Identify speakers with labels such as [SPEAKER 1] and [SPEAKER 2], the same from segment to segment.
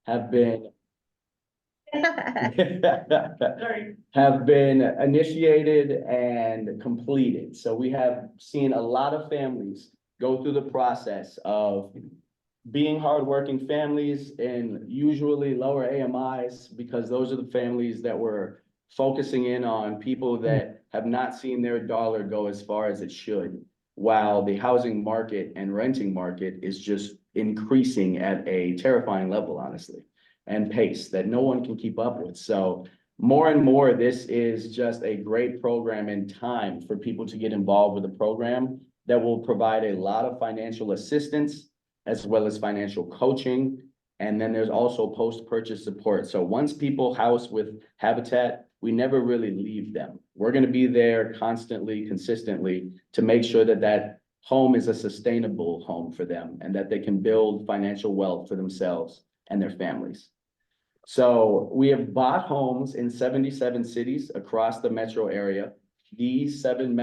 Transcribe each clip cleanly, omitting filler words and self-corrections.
[SPEAKER 1] have been have been initiated and completed. So we have seen a lot of families go through the process of being hardworking families and usually lower AMIs, because those are the families that were focusing in on people that have not seen their dollar go as far as it should, while the housing market and renting market is just increasing at a terrifying level, honestly, and pace that no one can keep up with. So more and more, this is just a great program and time for people to get involved with the program that will provide a lot of financial assistance as well as financial coaching. And then there's also post-purchase support. So once people house with Habitat, we never really leave them. We're going to be there constantly, consistently to make sure that that home is a sustainable home for them and that they can build financial wealth for themselves and their families. So we have bought homes in 77 cities across the metro area. These seven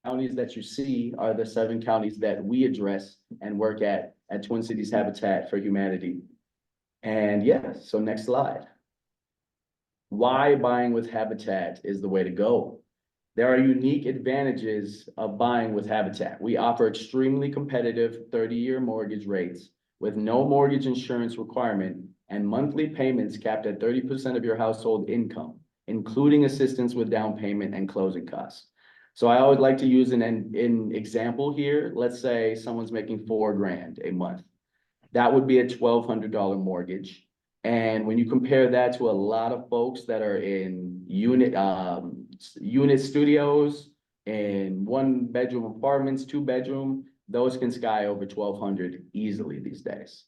[SPEAKER 1] counties that you see are the 7 counties that we address and work at Twin Cities Habitat for Humanity. And yeah, so next slide. Why buying with Habitat is the way to go. There are unique advantages of buying with Habitat. We offer extremely competitive 30-year mortgage rates with no mortgage insurance requirement and monthly payments capped at 30% of your household income, including assistance with down payment and closing costs. So I always like to use an example here. Let's say someone's making $4,000 a month. That would be a $1,200 mortgage. And when you compare that to a lot of folks that are in unit studios and 1-bedroom apartments, 2-bedroom, those can sky over $1,200 easily these days.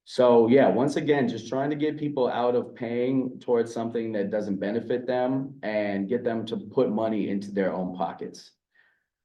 [SPEAKER 1] So yeah, once again, just trying to get people out of paying towards something that doesn't benefit them and get them to put money into their own pockets.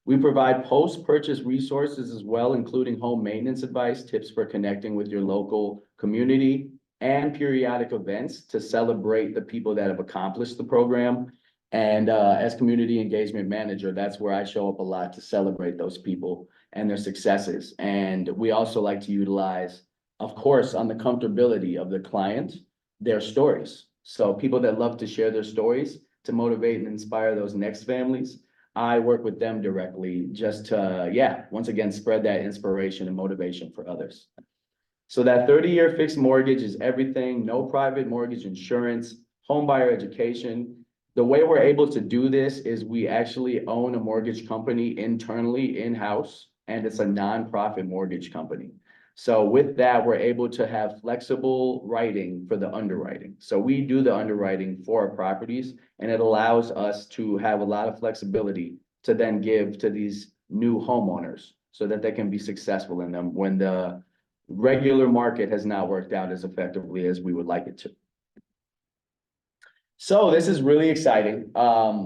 [SPEAKER 1] We provide post-purchase resources as well, including home maintenance advice, tips for connecting with your local community, and periodic events to celebrate the people that have accomplished the program. And as community engagement manager, that's where I show up a lot to celebrate those people and their successes. And we also like to utilize, of course, on the comfortability of the client, their stories. So people that love to share their stories to motivate and inspire those next families, I work with them directly just to, yeah, once again, spread that inspiration and motivation for others. So that 30-year fixed mortgage is everything, no private mortgage insurance, home buyer education. The way we're able to do this is we actually own a mortgage company internally in-house, and it's a nonprofit mortgage company. So with that, we're able to have flexible writing for the underwriting. So we do the underwriting for our properties, and it allows us to have a lot of flexibility to then give to these new homeowners so that they can be successful in them when the regular market has not worked out as effectively as we would like it to. So this is really exciting.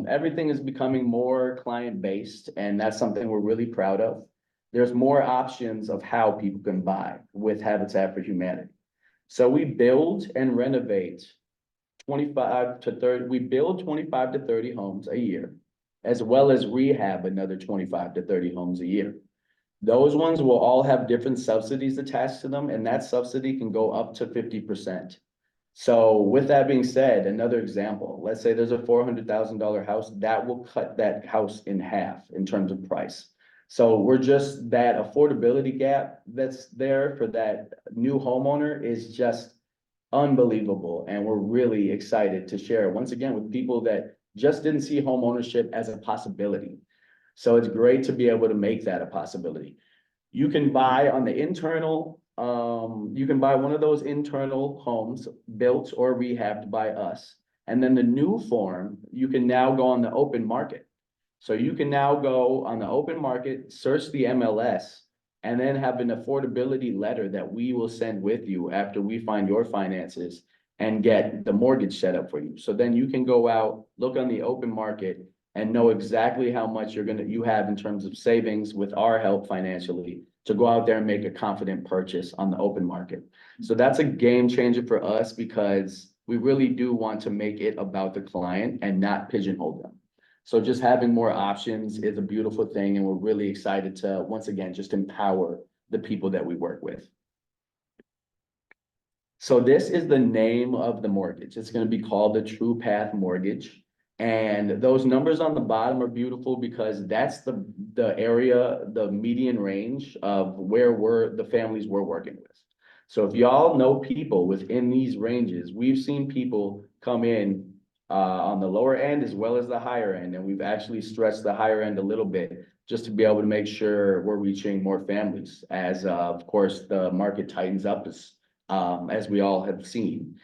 [SPEAKER 1] Everything is becoming more client-based, and that's something we're really proud of. There's more options of how people can buy with Habitat for Humanity. So we build and renovate 25 to 30 homes a year, as well as rehab another 25 to 30 homes a year. Those ones will all have different subsidies attached to them, and that subsidy can go up to 50%. So with that being said, another example, let's say there's a $400,000 house, that will cut that house in half in terms of price. So we're just, that affordability gap that's there for that new homeowner is just unbelievable. And we're really excited to share it once again with people that just didn't see home ownership as a possibility. So it's great to be able to make that a possibility. You can buy on the internal, you can buy one of those internal homes built or rehabbed by us. And then the new form, you can now go on the open market. So you can now go on the open market, search the MLS, and then have an affordability letter that we will send with you after we find your finances and get the mortgage set up for you. So then you can go out, look on the open market, and know exactly how much you have in terms of savings with our help financially to go out there and make a confident purchase on the open market. So that's a game changer for us because we really do want to make it about the client and not pigeonhole them. So just having more options is a beautiful thing, and we're really excited to, once again, just empower the people that we work with. So this is the name of the mortgage. It's gonna be called the True Path Mortgage. And those numbers on the bottom are beautiful because that's the area, the median range of where the families we're working with. So if y'all know people within these ranges, we've seen people come in on the lower end as well as the higher end, and we've actually stretched the higher end a little bit just to be able to make sure we're reaching more families as, of course, the market tightens up as we all have seen.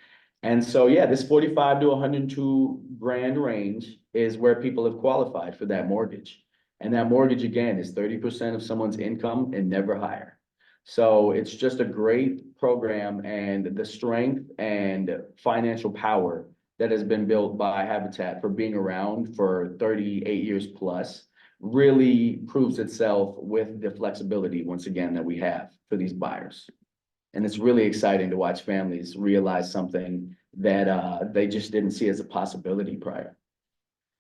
[SPEAKER 1] And so, yeah, this 45 to 102 grand range is where people have qualified for that mortgage. And that mortgage, again, is 30% of someone's income and never higher. So it's just a great program, and the strength and financial power that has been built by Habitat for being around for 38 years plus really proves itself with the flexibility, once again, that we have for these buyers. And it's really exciting to watch families realize something that they just didn't see as a possibility prior.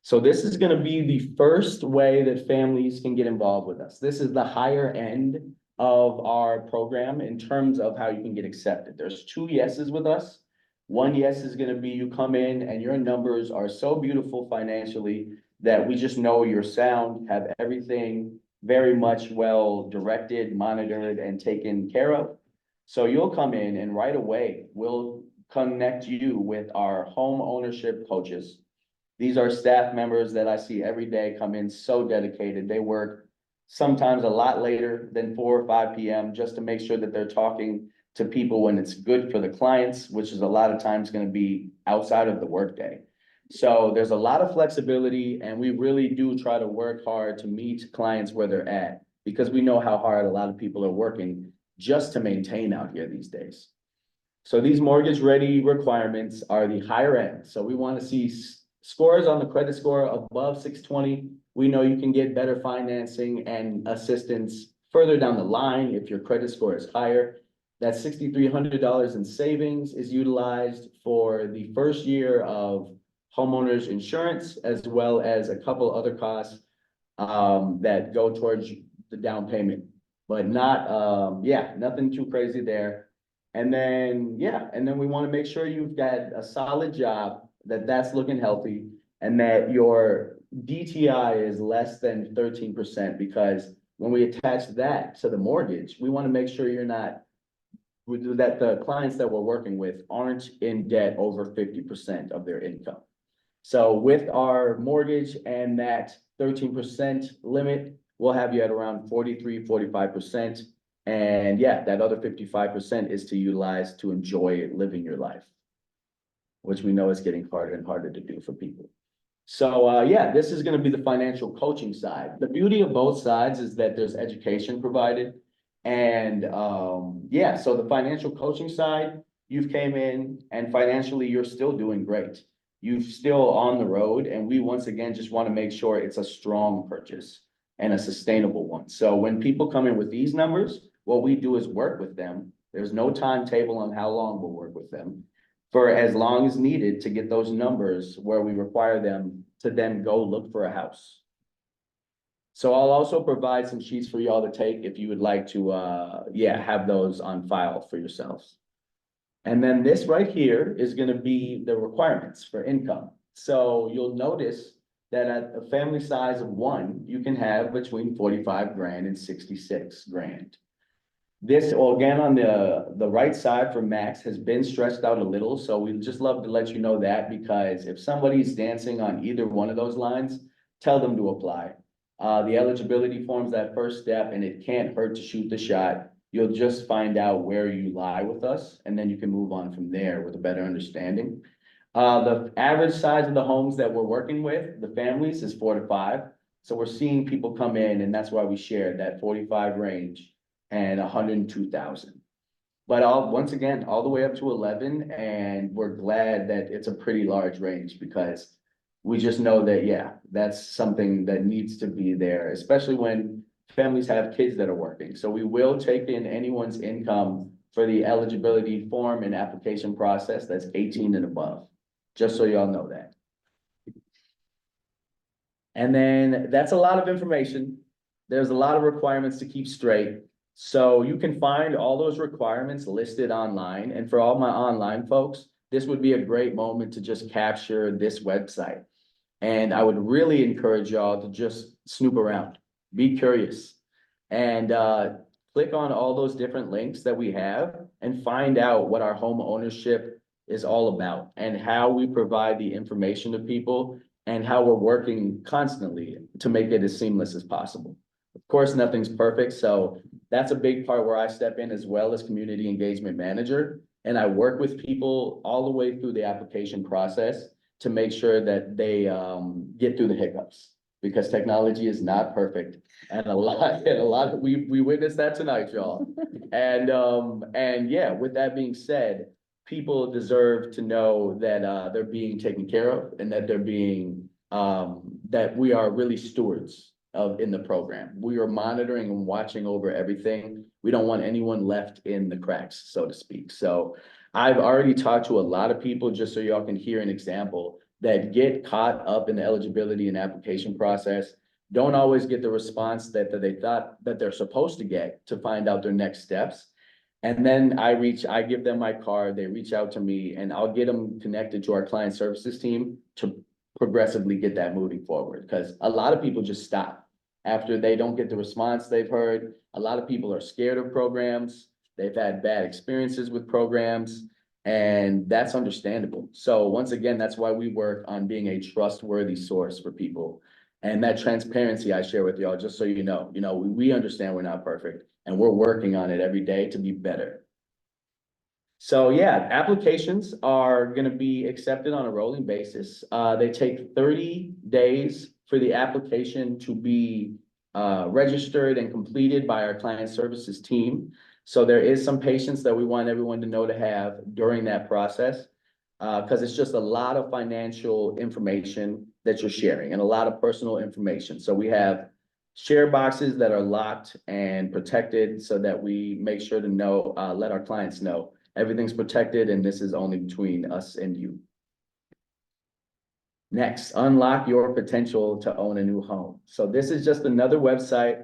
[SPEAKER 1] So this is gonna be the first way that families can get involved with us. This is the higher end of our program in terms of how you can get accepted. There's 2 yeses with us. One yes is gonna be you come in and your numbers are so beautiful financially that we just know you're sound, have everything very much well directed, monitored, and taken care of. So you'll come in and right away, we'll connect you with our home ownership coaches. These are staff members that I see every day come in so dedicated. They work sometimes a lot later than 4 or 5 p.m. just to make sure that they're talking to people when it's good for the clients, which is a lot of times going to be outside of the workday. So there's a lot of flexibility, and we really do try to work hard to meet clients where they're at, because we know how hard a lot of people are working just to maintain out here these days. So these mortgage ready requirements are the higher end. So we want to see scores on the credit score above 620. We know you can get better financing and assistance further down the line if your credit score is higher. That $6,300 in savings is utilized for the first year of homeowners insurance, as well as a couple other costs that go towards the down payment. But not, nothing too crazy there. And then, we want to make sure you've got a solid job, that's looking healthy, and that your DTI is less than 13%, because when we attach that to the mortgage, we want to make sure that the clients that we're working with aren't in debt over 50% of their income. So with our mortgage and that 13% limit, we'll have you at around 43, 45%. And that other 55% is to utilize to enjoy living your life, which we know is getting harder and harder to do for people. So this is going to be the financial coaching side. The beauty of both sides is that there's education provided. And so the financial coaching side, you've came in and financially you're still doing great. You're still on the road, and we once again just want to make sure it's a strong purchase and a sustainable one. So when people come in with these numbers, what we do is work with them. There's no timetable on how long we'll work with them, for as long as needed to get those numbers where we require them to then go look for a house. So I'll also provide some sheets for y'all to take if you would like to, have those on file for yourselves. And then this right here is going to be the requirements for income. So you'll notice that at a family size of 1, you can have between 45 grand and 66 grand. This, again, on the right side for max has been stretched out a little. So we'd just love to let you know that, because if somebody's dancing on either one of those lines, tell them to apply. The eligibility form's that first step, and it can't hurt to shoot the shot. You'll just find out where you lie with us, and then you can move on from there with a better understanding. The average size of the homes that we're working with, the families, is 4 to 5. So we're seeing people come in, and that's why we shared that 45 range and 102,000. But once again, all the way up to 11, and we're glad that it's a pretty large range, because we just know that, that's something that needs to be there, especially when families have kids that are working. So we will take in anyone's income for the eligibility form and application process that's 18 and above, just so y'all know that. And then that's a lot of information. There's a lot of requirements to keep straight. So you can find all those requirements listed online. And for all my online folks, this would be a great moment to just capture this website. And I would really encourage y'all to just snoop around, be curious, and click on all those different links that we have and find out what our home ownership is all about and how we provide the information to people and how we're working constantly to make it as seamless as possible. Of course, nothing's perfect, so that's a big part where I step in as well as community engagement manager. And I work with people all the way through the application process to make sure that they get through the hiccups, because technology is not perfect. And a lot, we witnessed that tonight, y'all. And yeah, with that being said, people deserve to know that they're being taken care of and that they're being that we are really stewards of in the program. We are monitoring and watching over everything. We don't want anyone left in the cracks, so to speak. So I've already talked to a lot of people, just so y'all can hear an example, that get caught up in the eligibility and application process, don't always get the response that they thought that they're supposed to get to find out their next steps. And then I give them my card, they reach out to me, and I'll get them connected to our client services team to progressively get that moving forward. Because a lot of people just stop after they don't get the response they've heard. A lot of people are scared of programs. They've had bad experiences with programs, and that's understandable. So once again, that's why we work on being a trustworthy source for people. And that transparency I share with y'all, just so you know, we understand we're not perfect and we're working on it every day to be better. So yeah, applications are gonna be accepted on a rolling basis. They take 30 days for the application to be registered and completed by our client services team. So there is some patience that we want everyone to know to have during that process, because it's just a lot of financial information that you're sharing and a lot of personal information. So we have share boxes that are locked and protected so that we make sure to know, let our clients know everything's protected and this is only between us and you. Next, unlock your potential to own a new home. So this is just another website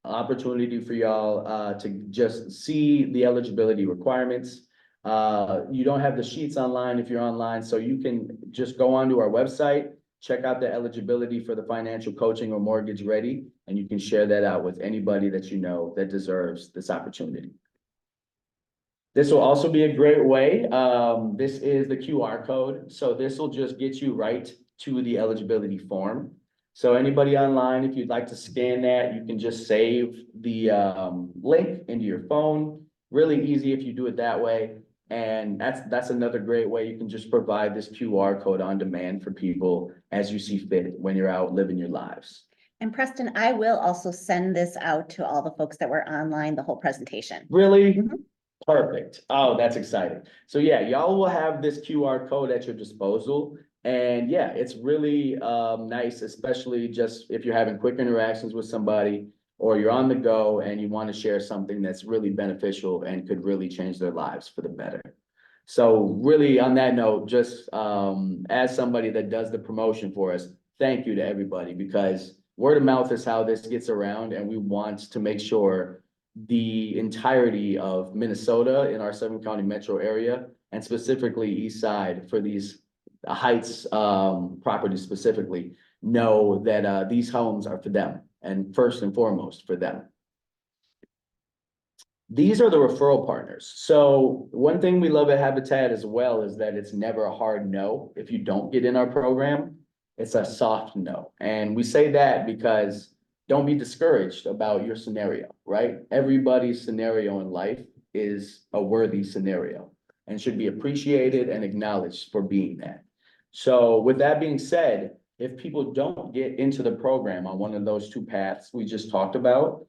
[SPEAKER 1] opportunity for y'all to just see the eligibility requirements. You don't have the sheets online if you're online, so you can just go onto our website, check out the eligibility for the financial coaching or mortgage ready, and you can share that out with anybody that you know that deserves this opportunity. This will also be a great way. This is the QR code. So this will just get you right to the eligibility form. So anybody online, if you'd like to scan that, you can just save the link into your phone. Really easy if you do it that way. And that's another great way. You can just provide this QR code on demand for people as you see fit when you're out living your lives.
[SPEAKER 2] And Preston, I will also send this out to all the folks that were online, the whole presentation.
[SPEAKER 1] Really?
[SPEAKER 2] Mhm.
[SPEAKER 1] Perfect. Oh, that's exciting. So yeah, y'all will have this QR code at your disposal. And yeah, it's really nice, especially just if you're having quick interactions with somebody or you're on the go and you want to share something that's really beneficial and could really change their lives for the better. So really on that note, just as somebody that does the promotion for us, thank you to everybody, because word of mouth is how this gets around, and we want to make sure the entirety of Minnesota in our 7-county metro area, and specifically East Side for these Heights properties specifically, know that these homes are for them, and first and foremost for them. These are the referral partners. So one thing we love at Habitat as well is that it's never a hard no. If you don't get in our program, it's a soft no. And we say that because don't be discouraged about your scenario, right? Everybody's scenario in life is a worthy scenario and should be appreciated and acknowledged for being that. So with that being said, if people don't get into the program on one of those two paths we just talked about,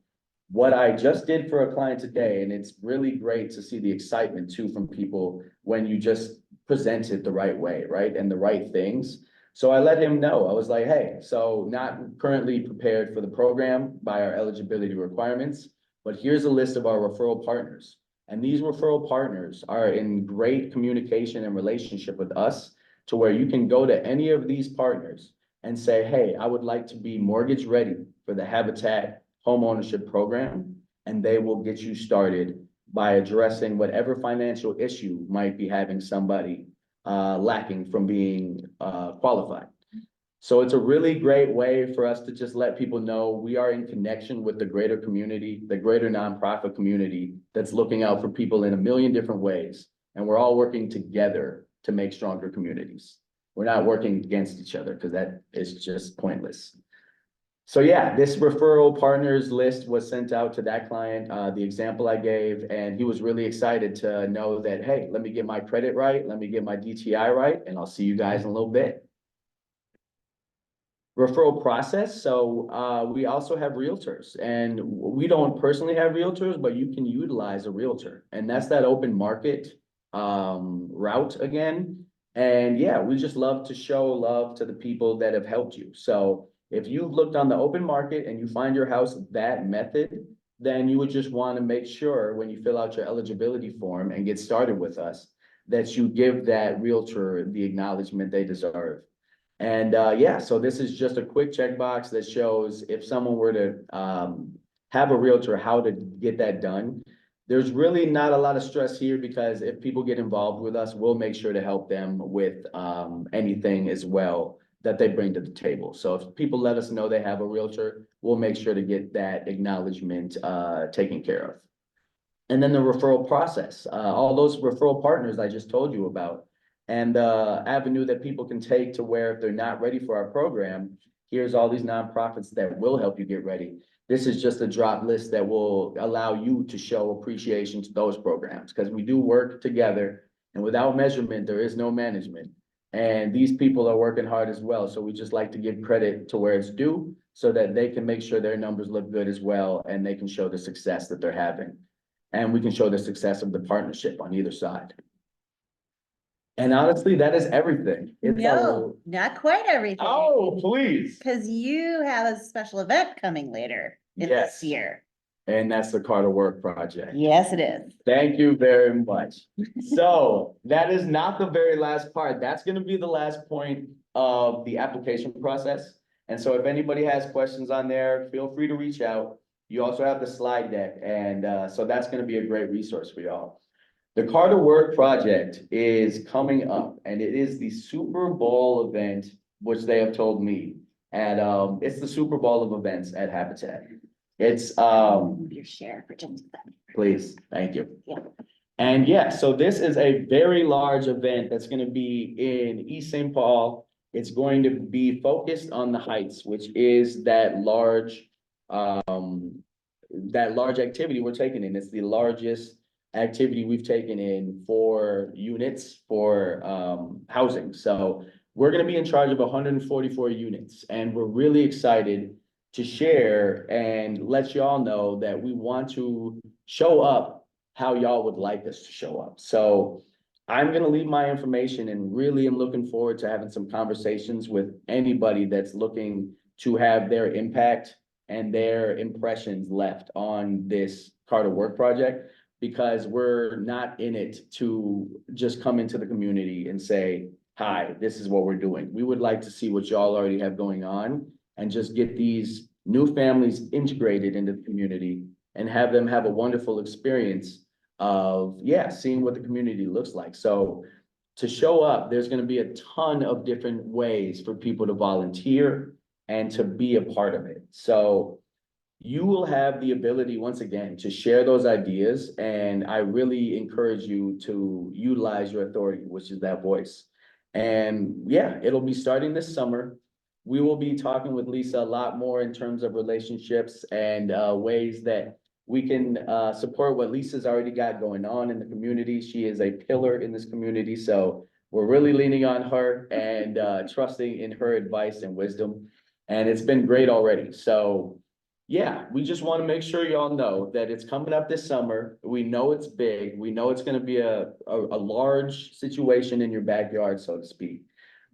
[SPEAKER 1] what I just did for a client today, and it's really great to see the excitement too from people when you just present it the right way, right? And the right things. So I let him know, I was like, hey, so not currently prepared for the program by our eligibility requirements, but here's a list of our referral partners. And these referral partners are in great communication and relationship with us to where you can go to any of these partners and say, hey, I would like to be mortgage ready for the Habitat home ownership program. and they will get you started by addressing whatever financial issue might be having somebody lacking from being qualified. So it's a really great way for us to just let people know we are in connection with the greater community, the greater nonprofit community that's looking out for people in a million different ways. And we're all working together to make stronger communities. We're not working against each other because that is just pointless. So yeah, this referral partners list was sent out to that client, the example I gave, and he was really excited to know that, hey, let me get my credit right, let me get my DTI right, and I'll see you guys in a little bit. Referral process, so we also have realtors, and we don't personally have realtors, but you can utilize a realtor, and that's that open market route again. And yeah, we just love to show love to the people that have helped you. So if you've looked on the open market and you find your house that method, then you would just want to make sure when you fill out your eligibility form and get started with us, that you give that realtor the acknowledgement they deserve. And yeah, so this is just a quick checkbox that shows if someone were to have a realtor, how to get that done. There's really not a lot of stress here because if people get involved with us, we'll make sure to help them with anything as well that they bring to the table. So if people let us know they have a realtor, we'll make sure to get that acknowledgement taken care of. And then the referral process, all those referral partners I just told you about, and the avenue that people can take to where if they're not ready for our program, here's all these nonprofits that will help you get ready. This is just a drop list that will allow you to show appreciation to those programs because we do work together, and without measurement, there is no management. And these people are working hard as well. So we just like to give credit to where it's due so that they can make sure their numbers look good as well, and they can show the success that they're having. And we can show the success of the partnership on either side. And honestly, that is everything. It's
[SPEAKER 2] No, not quite everything.
[SPEAKER 1] Oh, please.
[SPEAKER 2] Because you have a special event coming later in
[SPEAKER 1] Yes.
[SPEAKER 2] this year.
[SPEAKER 1] And that's the Carter Work Project.
[SPEAKER 2] Yes, it is.
[SPEAKER 1] Thank you very much. So that is not the very last part. That's going to be the last point of the application process. And so if anybody has questions on there, feel free to reach out. You also have the slide deck. And so that's going to be a great resource for y'all. The Carter Work Project is coming up, and it is the Super Bowl event, which they have told me. And it's the Super Bowl of events at Habitat. It's
[SPEAKER 2] Move your share for just a second.
[SPEAKER 1] please, thank you.
[SPEAKER 2] Yeah.
[SPEAKER 1] And yeah, so this is a very large event that's going to be in East St. Paul. It's going to be focused on the Heights, which is that large activity we're taking in. It's the largest activity we've taken in for units for housing. So we're going to be in charge of 144 units, and we're really excited to share and let y'all know that we want to show up how y'all would like us to show up. So I'm going to leave my information, and really am looking forward to having some conversations with anybody that's looking to have their impact and their impressions left on this Carter Work Project. Because we're not in it to just come into the community and say, hi, this is what we're doing. We would like to see what y'all already have going on and just get these new families integrated into the community and have them have a wonderful experience of, yeah, seeing what the community looks like. So to show up, there's going to be a ton of different ways for people to volunteer and to be a part of it. So you will have the ability, once again, to share those ideas. And I really encourage you to utilize your authority, which is that voice. And yeah, it'll be starting this summer. We will be talking with Lisa a lot more in terms of relationships and ways that we can support what Lisa's already got going on in the community. She is a pillar in this community. So we're really leaning on her and trusting in her advice and wisdom. And it's been great already. So yeah, we just want to make sure y'all know that it's coming up this summer. We know it's big. We know it's going to be a large situation in your backyard, so to speak.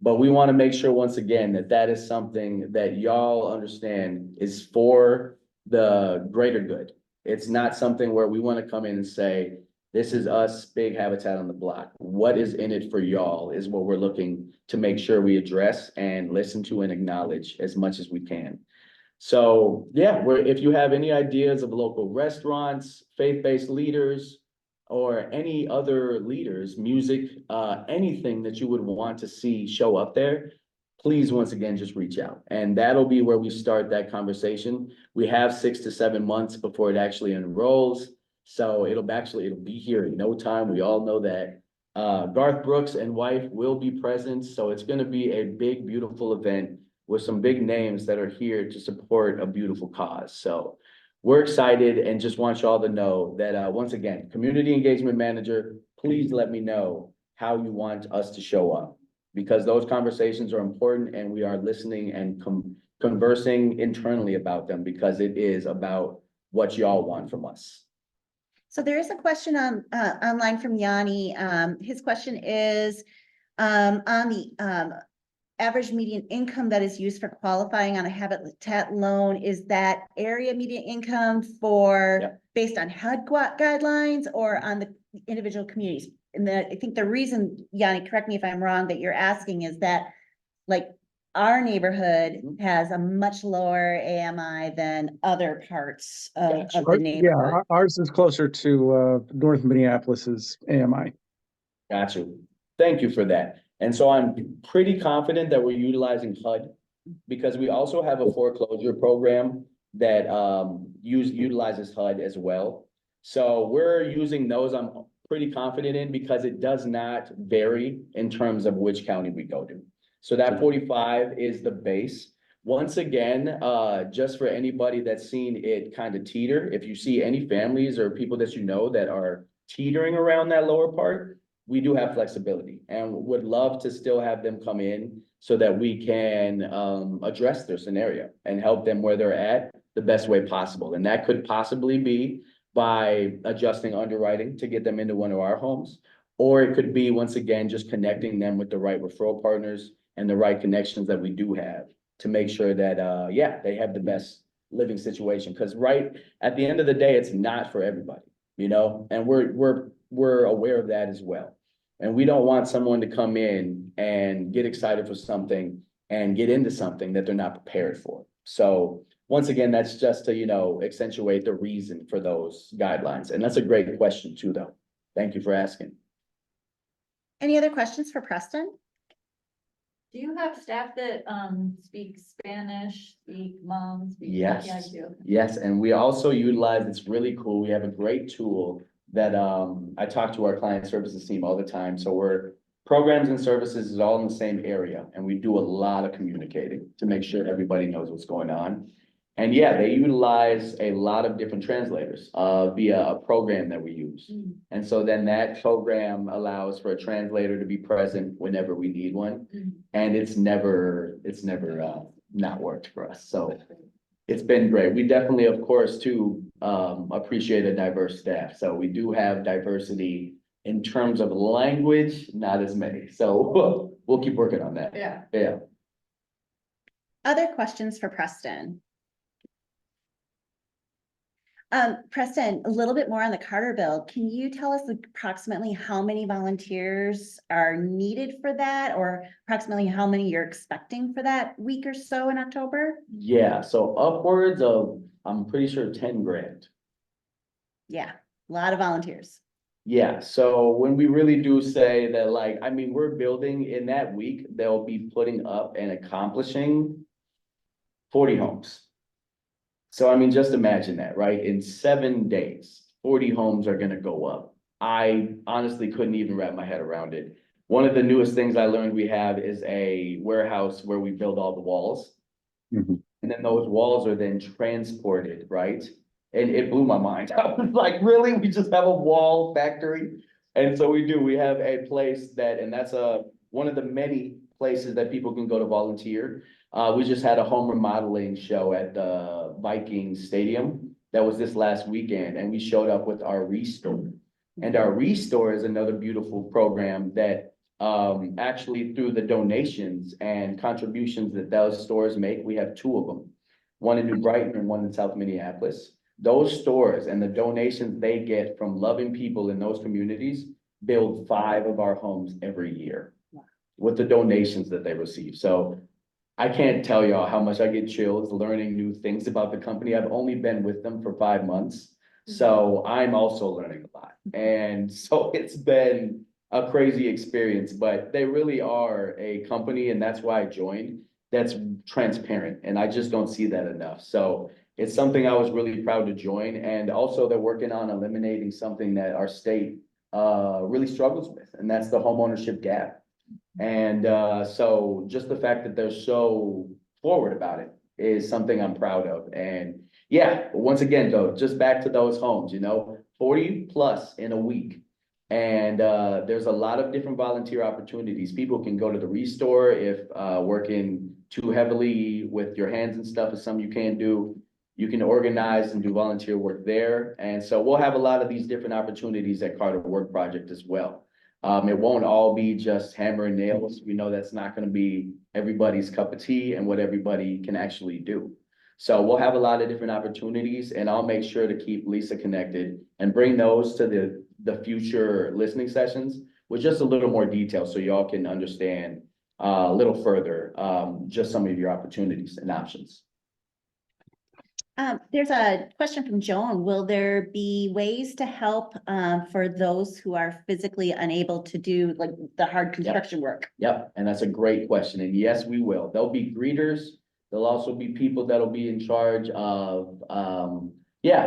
[SPEAKER 1] But we want to make sure, once again, that that is something that y'all understand is for the greater good. It's not something where we want to come in and say, this is us, big Habitat on the Block. What is in it for y'all is what we're looking to make sure we address and listen to and acknowledge as much as we can. So, yeah, if you have any ideas of local restaurants, faith-based leaders, or any other leaders, music, anything that you would want to see show up there, please, once again, just reach out. And that'll be where we start that conversation. We have 6 to 7 months before it actually enrolls. So it'll be here in no time. We all know that. Garth Brooks and wife will be present. So it's gonna be a big, beautiful event with some big names that are here to support a beautiful cause. So we're excited and just want y'all to know that, once again, community engagement manager, please let me know how you want us to show up. Because those conversations are important and we are listening and conversing internally about them because it is about what y'all want from us.
[SPEAKER 2] So there is a question on, online from Yanni. His question is, on the, average median income that is used for qualifying on a Habitat loan, is that area median income
[SPEAKER 1] Yeah.
[SPEAKER 2] based on HUD guidelines or on the individual communities? And I think the reason, Yanni, correct me if I'm wrong, that you're asking is that, like, our neighborhood
[SPEAKER 1] Mhm.
[SPEAKER 2] has a much lower AMI than other parts
[SPEAKER 1] Gotcha.
[SPEAKER 2] of the neighborhood.
[SPEAKER 3] Yeah, ours is closer to North Minneapolis's AMI.
[SPEAKER 1] Got you. Thank you for that. And so I'm pretty confident that we're utilizing HUD because we also have a foreclosure program that utilizes HUD as well. So we're using those, I'm pretty confident in because it does not vary in terms of which county we go to. So that 45 is the base. Once again, just for anybody that's seen it kind of teeter, if you see any families or people that you know that are teetering around that lower part, we do have flexibility and would love to still have them come in so that we can address their scenario and help them where they're at the best way possible. And that could possibly be by adjusting underwriting to get them into one of our homes. Or it could be, once again, just connecting them with the right referral partners and the right connections that we do have to make sure that, yeah, they have the best living situation. Because right at the end of the day, it's not for everybody, you know, and we're aware of that as well. And we don't want someone to come in and get excited for something and get into something that they're not prepared for. So once again, that's just to, you know, accentuate the reason for those guidelines. And that's a great question too, though. Thank you for asking.
[SPEAKER 2] Any other questions for Preston?
[SPEAKER 4] Do you have staff that speak Spanish, speak Hmong?
[SPEAKER 1] Yes.
[SPEAKER 4] Yeah, I do.
[SPEAKER 1] Yes, and we also utilize, it's really cool. We have a great tool that I talk to our client services team all the time. So we're programs and services is all in the same area. And we do a lot of communicating to make sure everybody knows what's going on. And yeah, they utilize a lot of different translators via a program that we use.
[SPEAKER 4] Mm.
[SPEAKER 1] And so then that program allows for a translator to be present whenever we need one.
[SPEAKER 4] Mm.
[SPEAKER 1] And it's never not worked for us. So it's been great. We definitely, of course, too, appreciate a diverse staff. So we do have diversity in terms of language, not as many. So we'll keep working on that.
[SPEAKER 4] Yeah.
[SPEAKER 1] Yeah.
[SPEAKER 2] Other questions for Preston? Preston, a little bit more on the Carter bill. Can you tell us approximately how many volunteers are needed for that, or approximately how many you're expecting for that week or so in October?
[SPEAKER 1] Yeah, so upwards of, I'm pretty sure 10 grand.
[SPEAKER 2] Yeah, a lot of volunteers.
[SPEAKER 1] Yeah, so when we really do say that, like, I mean, we're building in that week, they'll be putting up and accomplishing 40 homes. So I mean, just imagine that, right? In 7 days, 40 homes are gonna go up. I honestly couldn't even wrap my head around it. One of the newest things I learned we have is a warehouse where we build all the walls.
[SPEAKER 3] Mhm.
[SPEAKER 1] And then those walls are then transported, right? And it blew my mind. I was like, really? We just have a wall factory? And so we have a place that, and that's one of the many places that people can go to volunteer. We just had a home remodeling show at the Vikings Stadium. That was this last weekend, and we showed up with our Restore. And our Restore is another beautiful program that actually through the donations and contributions that those stores make, we have 2 of them. One in New Brighton and one in South Minneapolis. Those stores and the donations they get from loving people in those communities build 5 of our homes every year with the donations that they receive. So I can't tell y'all how much I get chills learning new things about the company. I've only been with them for 5 months. So I'm also learning a lot. And so it's been a crazy experience, but they really are a company, and that's why I joined, that's transparent, and I just don't see that enough. So it's something I was really proud to join, and also they're working on eliminating something that our state really struggles with, and that's the homeownership gap. And so just the fact that they're so forward about it is something I'm proud of. And yeah, once again, though, just back to those homes, 40 plus in a week. And there's a lot of different volunteer opportunities. People can go to the Restore if working too heavily with your hands and stuff is something you can't do. You can organize and do volunteer work there. And so we'll have a lot of these different opportunities at Carter Work Project as well. It won't all be just hammer and nails. We know that's not going to be everybody's cup of tea and what everybody can actually do. So we'll have a lot of different opportunities, and I'll make sure to keep Lisa connected and bring those to the future listening sessions with just a little more detail so y'all can understand a little further, just some of your opportunities and options.
[SPEAKER 2] There's a question from Joan. Will there be ways to help for those who are physically unable to do like the hard construction work?
[SPEAKER 1] Yep, and that's a great question, and yes, we will. There'll be greeters. There'll also be people that'll be in charge of,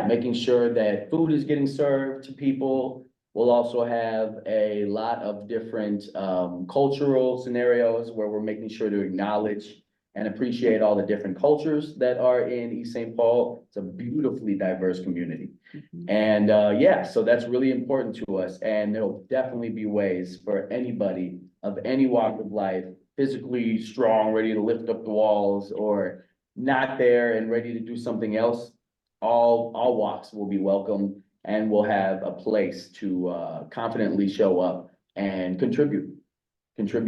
[SPEAKER 1] making sure that food is getting served to people. We'll also have a lot of different cultural scenarios where we're making sure to acknowledge and appreciate all the different cultures that are in East St. Paul. It's a beautifully diverse community. And so that's really important to us. And there'll definitely be ways for anybody of any walk of life, physically strong, ready to lift up the walls, or not there and ready to do something else. All walks will be welcome, and we'll have a place to confidently show up and contribute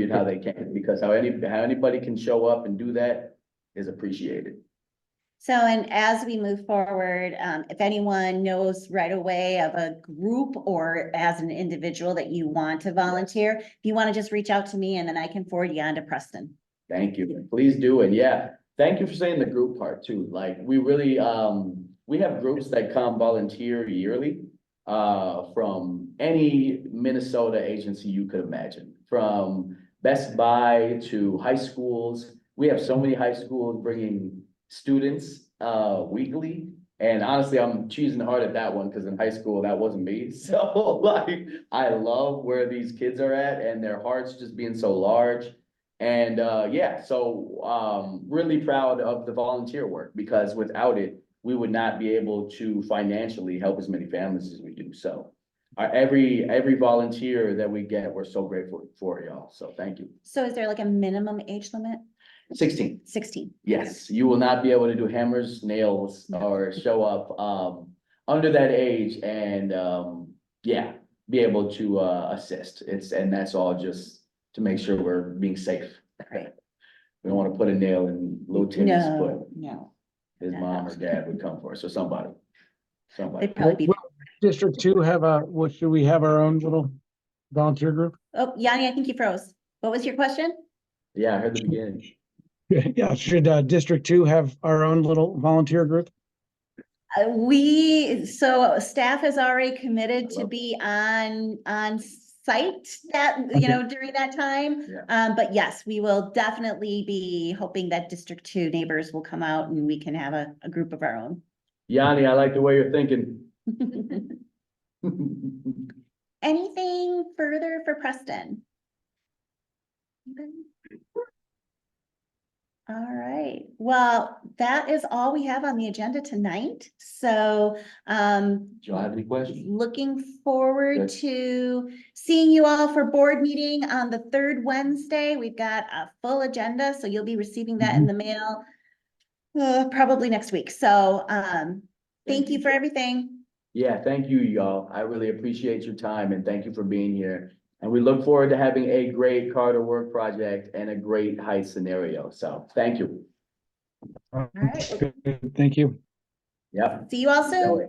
[SPEAKER 1] how they can, because how anybody can show up and do that is appreciated.
[SPEAKER 2] So, and as we move forward, if anyone knows right away of a group or as an individual that you want to volunteer, if you want to just reach out to me and then I can forward you on to Preston.
[SPEAKER 1] Thank you. Please do. And yeah, thank you for saying the group part too. Like we really, we have groups that come volunteer yearly from any Minnesota agency you could imagine, from Best Buy to high schools. We have so many high schools bringing students weekly. And honestly, I'm cheesing hard at that one because in high school, that wasn't me. So like, I love where these kids are at and their hearts just being so large. And really proud of the volunteer work, because without it, we would not be able to financially help as many families as we do. So every volunteer that we get, we're so grateful for, y'all. So thank you.
[SPEAKER 2] So is there like a minimum age limit?
[SPEAKER 1] 16.
[SPEAKER 2] 16.
[SPEAKER 1] Yes, you will not be able to do hammers, nails, or show up under that age and be able to assist. And that's all just to make sure we're being safe.
[SPEAKER 2] Right.
[SPEAKER 1] We don't want to put a nail in little Timmy's foot.
[SPEAKER 2] No.
[SPEAKER 1] His mom or dad would come for us, or somebody.
[SPEAKER 2] They'd probably be.
[SPEAKER 3] Will District 2 should we have our own little volunteer group?
[SPEAKER 2] Oh, Yanni, I think you froze. What was your question?
[SPEAKER 1] Yeah, I heard the beginning.
[SPEAKER 3] Yeah, should District 2 have our own little volunteer group?
[SPEAKER 2] So staff has already committed to be on site that, during that time.
[SPEAKER 1] Yeah.
[SPEAKER 2] But yes, we will definitely be hoping that District 2 neighbors will come out and we can have a group of our own.
[SPEAKER 1] Yanni, I like the way you're thinking.
[SPEAKER 2] Anything further for Preston? Anybody? All right, well, that is all we have on the agenda tonight. So,
[SPEAKER 1] Do you have any questions?
[SPEAKER 2] looking forward
[SPEAKER 1] Good.
[SPEAKER 2] to seeing you all for board meeting on the third Wednesday. We've got a full agenda, so you'll be receiving that in the mail probably next week. So, thank you for everything.
[SPEAKER 1] Yeah, thank you, y'all. I really appreciate your time and thank you for being here. And we look forward to having a great Carter Work Project and a great Heights scenario. So thank you.
[SPEAKER 2] right.
[SPEAKER 3] Thank you.
[SPEAKER 1] Yep.
[SPEAKER 2] See you all soon.